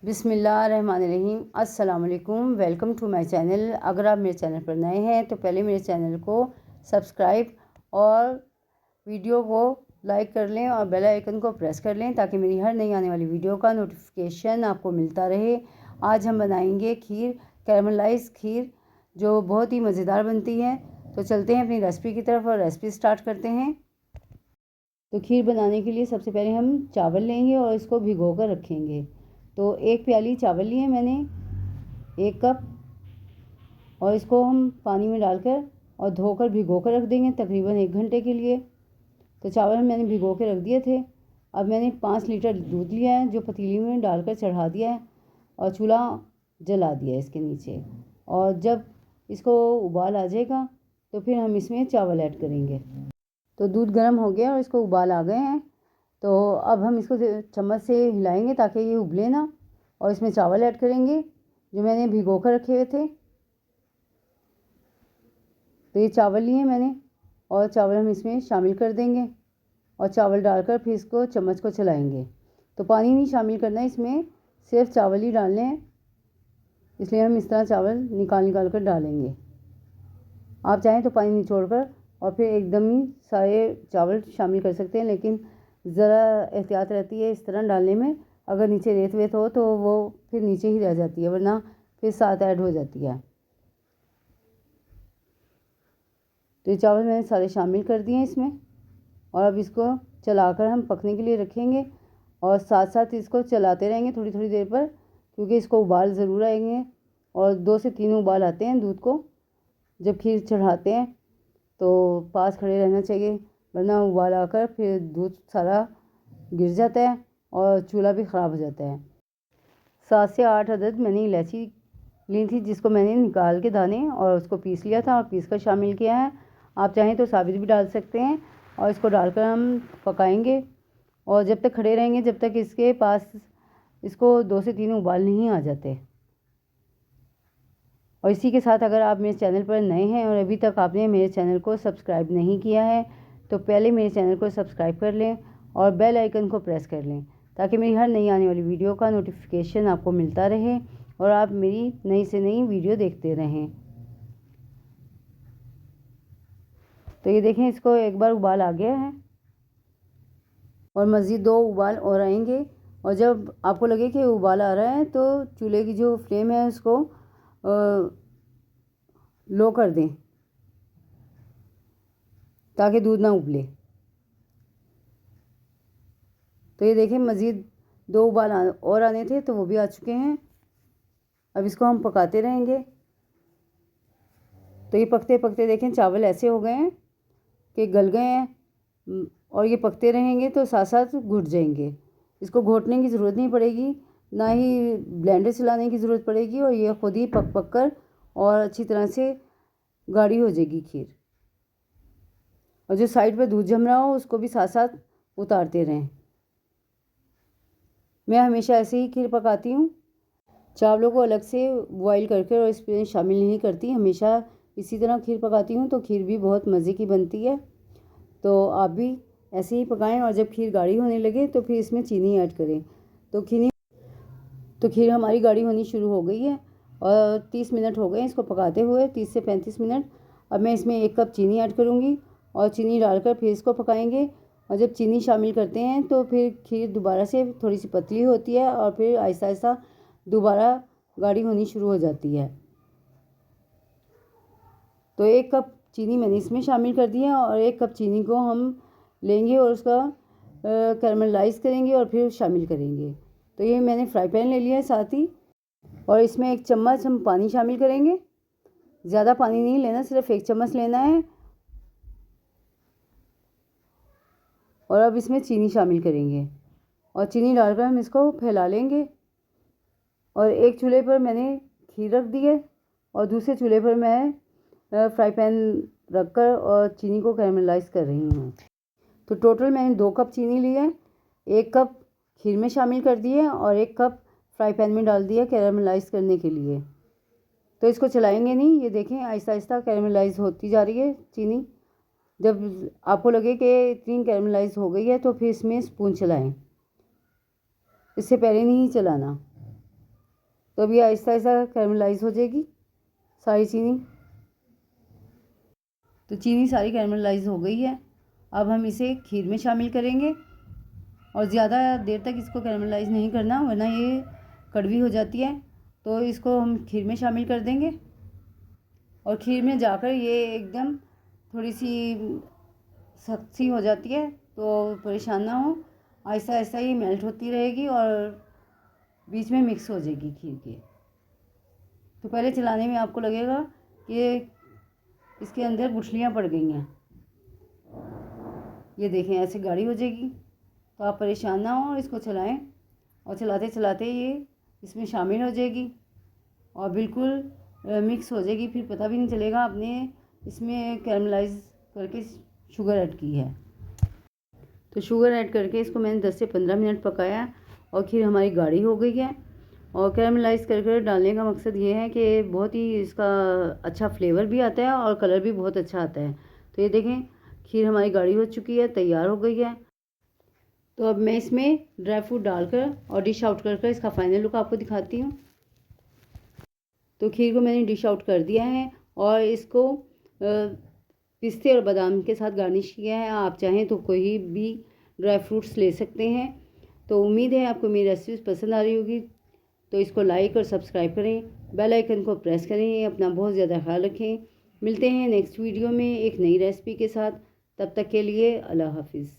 बिस्मिल्लाहिर्रहमानिर्रहीम। अस्सलाम वालेकुम। Welcome to my channel. अगर आप मेरे चैनल पर नए हैं तो पहले मेरे चैनल को सब्सक्राइब और वीडियो को लाइक कर लें और बेल आइकन को प्रेस कर लें ताकि मेरी हर नई आने वाली वीडियो का नोटिफिकेशन आपको मिलता रहे। आज हम बनाएंगे खीर, कैरमलाइज खीर, जो बहुत ही मज़ेदार बनती है। तो चलते हैं अपनी रेसिपी की तरफ और रेसिपी स्टार्ट करते हैं। तो खीर बनाने के लिए सबसे पहले हम चावल लेंगे और इसको भिगो कर रखेंगे। तो 1 प्याली चावल लिए मैंने, 1 कप, और इसको हम पानी में डालकर और धोकर भिगो कर रख देंगे तकरीबन 1 घंटे के लिए। तो चावल मैंने भिगो के रख दिए थे। अब मैंने 5 लीटर दूध लिया है जो पतीली में डालकर चढ़ा दिया है और चूल्हा जला दिया है इसके नीचे। और जब इसको उबाल आ जाएगा तो फिर हम इसमें चावल ऐड करेंगे। तो दूध गर्म हो गया और इसको उबाल आ गए हैं। तो अब हम इसको चम्मच से हिलाएंगे ताकि ये उबले ना, और इसमें चावल ऐड करेंगे जो मैंने भिगो कर रखे हुए थे। तो ये चावल लिए मैंने और चावल हम इसमें शामिल कर देंगे और चावल डालकर फिर इसको चम्मच को चलाएंगे। तो पानी नहीं शामिल करना है इसमें, सिर्फ चावल ही डालने हैं, इसलिए हम इस तरह चावल निकाल कर डालेंगे। आप चाहें तो पानी निचोड़कर और फिर एकदम ही सारे चावल शामिल कर सकते हैं, लेकिन ज़रा एहतियात रहती है इस तरह डालने में। अगर नीचे रेत वेत हो तो वो फिर नीचे ही रह जाती है, वरना फिर साथ ऐड हो जाती है। तो ये चावल मैंने सारे शामिल कर दिए इसमें और अब इसको चलाकर हम पकने के लिए रखेंगे और साथ साथ इसको चलाते रहेंगे थोड़ी थोड़ी देर पर, क्योंकि इसको उबाल ज़रूर आएंगे। और 2 से 3 उबाल आते हैं दूध को जब खीर चढ़ाते हैं, तो पास खड़े रहना चाहिए, वरना उबाल आकर फिर दूध सारा गिर जाता है और चूल्हा भी ख़राब हो जाता है। 7 से 8 अदद मैंने इलायची ली थी जिसको मैंने निकाल के दाने और उसको पीस लिया था और पीस कर शामिल किया है। आप चाहें तो साबित भी डाल सकते हैं और इसको डालकर हम पकाएंगे और जब तक खड़े रहेंगे जब तक इसके पास इसको 2 से 3 उबाल नहीं आ जाते। और इसी के साथ अगर आप मेरे चैनल पर नए हैं और अभी तक आपने मेरे चैनल को सब्सक्राइब नहीं किया है तो पहले मेरे चैनल को सब्सक्राइब कर लें और बेल आइकन को प्रेस कर लें ताकि मेरी हर नई आने वाली वीडियो का नोटिफिकेशन आपको मिलता रहे और आप मेरी नई से नई वीडियो देखते रहें। तो ये देखें, इसको एक बार उबाल आ गया है और मज़ीद 2 उबाल और आएंगे। और जब आपको लगे कि उबाल आ रहा है तो चूल्हे की जो फ्लेम है उसको लो कर दें ताकि दूध ना उबले। तो ये देखें, मज़ीद 2 उबाल और आने थे तो वो भी आ चुके हैं। अब इसको हम पकाते रहेंगे। तो ये पकते पकते देखें चावल ऐसे हो गए हैं कि गल गए हैं और ये पकते रहेंगे तो साथ साथ घुट जाएंगे। इसको घोटने की ज़रूरत नहीं पड़ेगी, ना ही ब्लेंडर चलाने की ज़रूरत पड़ेगी, और ये खुद ही पक पक कर और अच्छी तरह से गाढ़ी हो जाएगी खीर। और जो साइड पर दूध जम रहा हो उसको भी साथ साथ उतारते रहें। मैं हमेशा ऐसे ही खीर पकाती हूँ, चावलों को अलग से बॉईल करके और इसमें शामिल नहीं करती, हमेशा इसी तरह खीर पकाती हूँ। तो खीर भी बहुत मज़े की बनती है। तो आप भी ऐसे ही पकाएं और जब खीर गाढ़ी होने लगे तो फिर इसमें चीनी ऐड करें। तो खीर हमारी गाढ़ी होनी शुरू हो गई है और 30 मिनट हो गए इसको पकाते हुए, 30 से 35 मिनट। अब मैं इसमें 1 कप चीनी ऐड करूँगी और चीनी डालकर फिर इसको पकाएंगे। और जब चीनी शामिल करते हैं तो फिर खीर दोबारा से थोड़ी सी पतली होती है और फिर आहिस्ता आहिस्ता दोबारा गाढ़ी होनी शुरू हो जाती है। तो 1 कप चीनी मैंने इसमें शामिल कर दी है और 1 कप चीनी को हम लेंगे और उसका कैरमलाइज़ करेंगे और फिर शामिल करेंगे। तो ये मैंने फ्राई पैन ले लिया है साथ ही, और इसमें 1 चम्मच हम पानी शामिल करेंगे। ज़्यादा पानी नहीं लेना, सिर्फ 1 चम्मच लेना है। और अब इसमें चीनी शामिल करेंगे और चीनी डालकर हम इसको फैला लेंगे। और एक चूल्हे पर मैंने खीर रख दी है और दूसरे चूल्हे पर मैं फ्राई पैन रखकर और चीनी को कैरमलाइज़ कर रही हूँ। तो टोटल मैंने 2 कप चीनी ली है, 1 कप खीर में शामिल कर दी है और 1 कप फ्राई पैन में डाल दिया कैरमलाइज़ करने के लिए। तो इसको चलाएंगे नहीं, ये देखें आहिस्ता आहिस्ता कैरमलाइज़ होती जा रही है चीनी। जब आपको लगे कि इतनी कैरमलाइज़ हो गई है तो फिर इसमें स्पून चलाएं, इससे पहले नहीं चलाना। तो अभी आहिस्ता आहिस्ता कैरमलाइज हो जाएगी सारी चीनी। तो चीनी सारी कैरमलाइज हो गई है। अब हम इसे खीर में शामिल करेंगे और ज़्यादा देर तक इसको कैरमलाइज नहीं करना, वरना ये कड़वी हो जाती है। तो इसको हम खीर में शामिल कर देंगे और खीर में जाकर ये एकदम थोड़ी सी सख्त सी हो जाती है, तो परेशान ना हो, आहिस्ता आहिस्ता ये मेल्ट होती रहेगी और बीच में मिक्स हो जाएगी खीर के। तो पहले चलाने में आपको लगेगा कि इसके अंदर गुठलियाँ पड़ गई हैं, ये देखें ऐसे गाढ़ी हो जाएगी। तो आप परेशान ना हो, इसको चलाएं और चलाते चलाते ये इसमें शामिल हो जाएगी और बिल्कुल मिक्स हो जाएगी। फिर पता भी नहीं चलेगा आपने इसमें कैरमलाइज करके शुगर ऐड की है। तो शुगर ऐड करके इसको मैंने 10 से 15 मिनट पकाया और खीर हमारी गाढ़ी हो गई है। और कैरमलाइज करके डालने का मकसद ये है कि बहुत ही इसका अच्छा फ्लेवर भी आता है और कलर भी बहुत अच्छा आता है। तो ये देखें खीर हमारी गाढ़ी हो चुकी है, तैयार हो गई है। तो अब मैं इसमें ड्राई फ्रूट डालकर और डिश आउट कर इसका फाइनल लुक आपको दिखाती हूँ। तो खीर को मैंने डिश आउट कर दिया है और इसको पिस्ते और बादाम के साथ गार्निश किया है। आप चाहें तो कोई भी ड्राई फ्रूट्स ले सकते हैं। तो उम्मीद है आपको मेरी रेसिपी पसंद आ रही होगी। तो इसको लाइक और सब्सक्राइब करें, बेल आइकन को प्रेस करें। अपना बहुत ज़्यादा ख्याल रखें। मिलते हैं नेक्स्ट वीडियो में एक नई रेसिपी के साथ। तब तक के लिए अल्लाह हाफिज़।